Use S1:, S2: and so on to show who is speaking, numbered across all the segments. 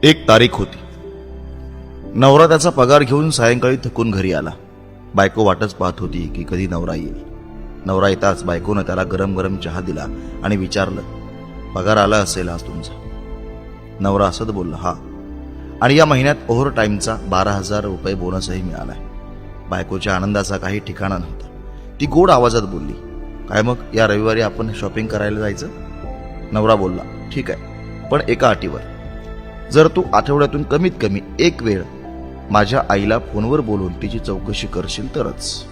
S1: एक तारीख होती. नवरा त्याचा पगार घेऊन सायंकाळी थकून घरी आला. बायको वाटच पाहत होती की कधी नवरा येईल. नवरा येताच बायकोनं त्याला गरम गरम चहा दिला आणि विचारलं, पगार आला असेल आज तुमचा? नवरा असत बोलला, हा. आणि या महिन्यात ओव्हर टाईमचा 12,000 रुपये बोनसही मिळालाय. बायकोच्या आनंदाचा काही ठिकाणा नव्हता. ती गोड आवाजात बोलली, काय मग या रविवारी आपण शॉपिंग करायला जायचं? नवरा बोलला, ठीक आहे, पण एका अटीवर. जर तू आठवड्यातून कमीत कमी एक वेळ माझ्या आईला फोनवर बोलून तिची चौकशी करशील तरच.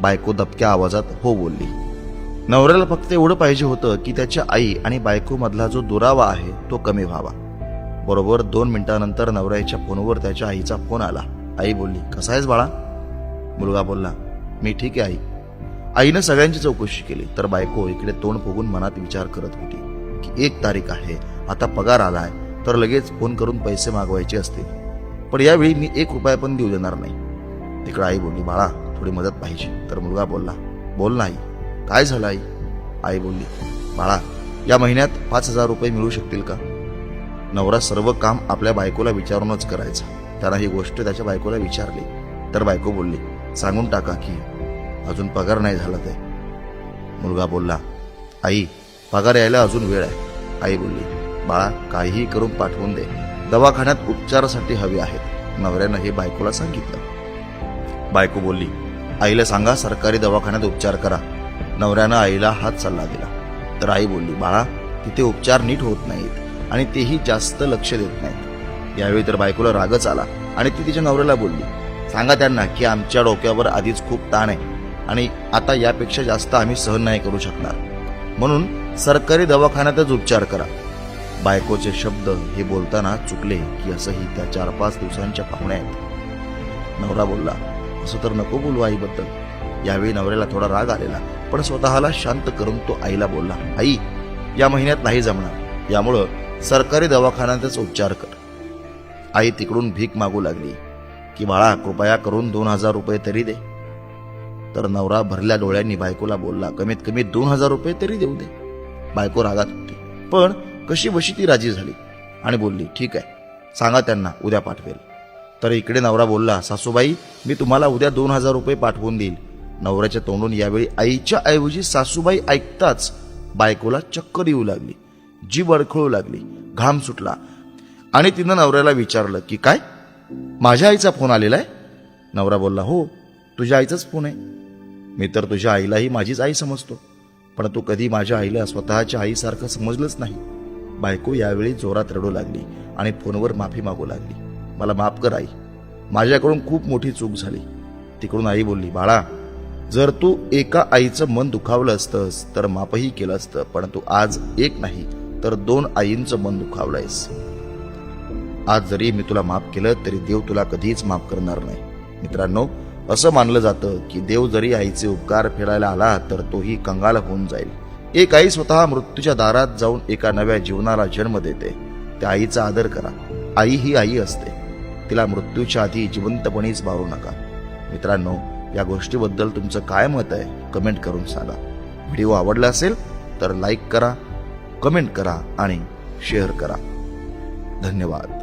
S1: बायको दबक्या आवाजात हो बोलली. नवऱ्याला फक्त एवढं पाहिजे होतं की त्याच्या आई आणि बायको मधला जो दुरावा आहे तो कमी व्हावा. बरोबर 2 मिनिटांनंतर नवऱ्याच्या फोनवर त्याच्या आईचा फोन आला. आई बोलली, कसा आहेस बाळा? मुलगा बोलला, मी ठीक आहे आई. आईनं सगळ्यांची चौकशी केली तर बायको इकडे तोंड फुगून मनात विचार करत होती की 1 तारीख आहे, आता पगार आलाय तर लगेच फोन करून पैसे मागवायचे असतील, पण यावेळी मी 1 रुपया पण देऊ देणार नाही. तिकडे आई बोलली, बाळा थोडी मदत पाहिजे. तर मुलगा बोलला, बोल ना आई, काय झालं आई? आई बोलली, बाळा या महिन्यात 5,000 रुपये मिळू शकतील का? नवरा सर्व काम आपल्या बायकोला विचारूनच करायचा. त्यानं ही गोष्ट त्याच्या बायकोला विचारली तर बायको बोलली, सांगून टाका की अजून पगार नाही झाला ते. मुलगा बोलला, आई पगार यायला अजून वेळ आहे. आई बोलली, बाळा काहीही करून पाठवून दे, दवाखान्यात उपचारासाठी हवे आहेत. नवऱ्यानं हे बायकोला सांगितलं. बायको बोलली, आईला सांगा सरकारी दवाखान्यात उपचार करा. नवऱ्यानं आईला हात सल्ला दिला. तर आई बोलली, बाळा तिथे उपचार नीट होत नाहीत आणि तेही जास्त लक्ष देत नाहीत. यावेळी तर बायकोला रागच आला आणि ती तिच्या नवऱ्याला बोलली, सांगा त्यांना की आमच्या डोक्यावर आधीच खूप ताण आहे आणि आता यापेक्षा जास्त आम्ही सहन नाही करू शकणार, म्हणून सरकारी दवाखान्यातच उपचार करा. बायकोचे शब्द हे बोलताना चुकले की असंही त्या 4-5 दिवसांच्या पाहुण्या आहेत. नवरा बोलला, असं तर नको बोलू आईबद्दल. यावेळी नवऱ्याला थोडा राग आलेला, पण स्वतःला शांत करून तो आईला बोलला, आई या महिन्यात नाही जमणार, यामुळं सरकारी दवाखान्यातच उपचार कर. आई तिकडून भीक मागू लागली की बाळा कृपया करून 2,000 रुपये तरी दे. तर नवरा भरल्या डोळ्यांनी बायकोला बोलला, कमीत कमी 2,000 रुपये तरी देऊ दे. बायको रागात होती, पण कशी बशी ती राजी झाली आणि बोलली, ठीक आहे, सांगा त्यांना उद्या पाठवेल. तर इकडे नवरा बोलला, सासूबाई मी तुम्हाला उद्या 2,000 रुपये पाठवून देईल. नवऱ्याच्या तोंडून यावेळी आईच्या ऐवजी सासूबाई ऐकताच बायकोला चक्कर येऊ लागली, जीभ अडखळू लागली, घाम सुटला आणि तिनं नवऱ्याला विचारलं की काय, माझ्या आईचा फोन आलेला आहे? नवरा बोलला, हो तुझ्या आईचाच फोन आहे. मी तर तुझ्या आईलाही माझीच आई समजतो, पण तू कधी माझ्या आईला स्वतःच्या आईसारखं समजलंच नाही. बायको यावेळी जोरात रडू लागली आणि फोनवर माफी मागू लागली, मला माफ कर आई, माझ्याकडून खूप मोठी चूक झाली. तिकडून आई बोलली, बाळा जर तू एका आईचं मन दुखावलं असतंस तर माफही केलं असतं, पण तू आज 1 नाही तर 2 आईंचं मन दुखावलंयस. आज जरी मी तुला माफ केलं तरी देव तुला कधीच माफ करणार नाही. मित्रांनो, असं मानलं जातं की देव जरी आईचे उपकार फेडायला आला तर तोही कंगाल होऊन जाईल. एक आई स्वतः मृत्यूच्या दारात जाऊन एका नव्या जीवनाला जन्म देते. त्या आईचा आदर करा. आई ही आई असते, तिला मृत्यूच्या आधी जिवंतपणीच मारू नका. मित्रांनो, या गोष्टीबद्दल तुमचं काय मत आहे कमेंट करून सांगा. व्हिडिओ आवडला असेल तर लाईक करा, कमेंट करा आणि शेअर करा. धन्यवाद.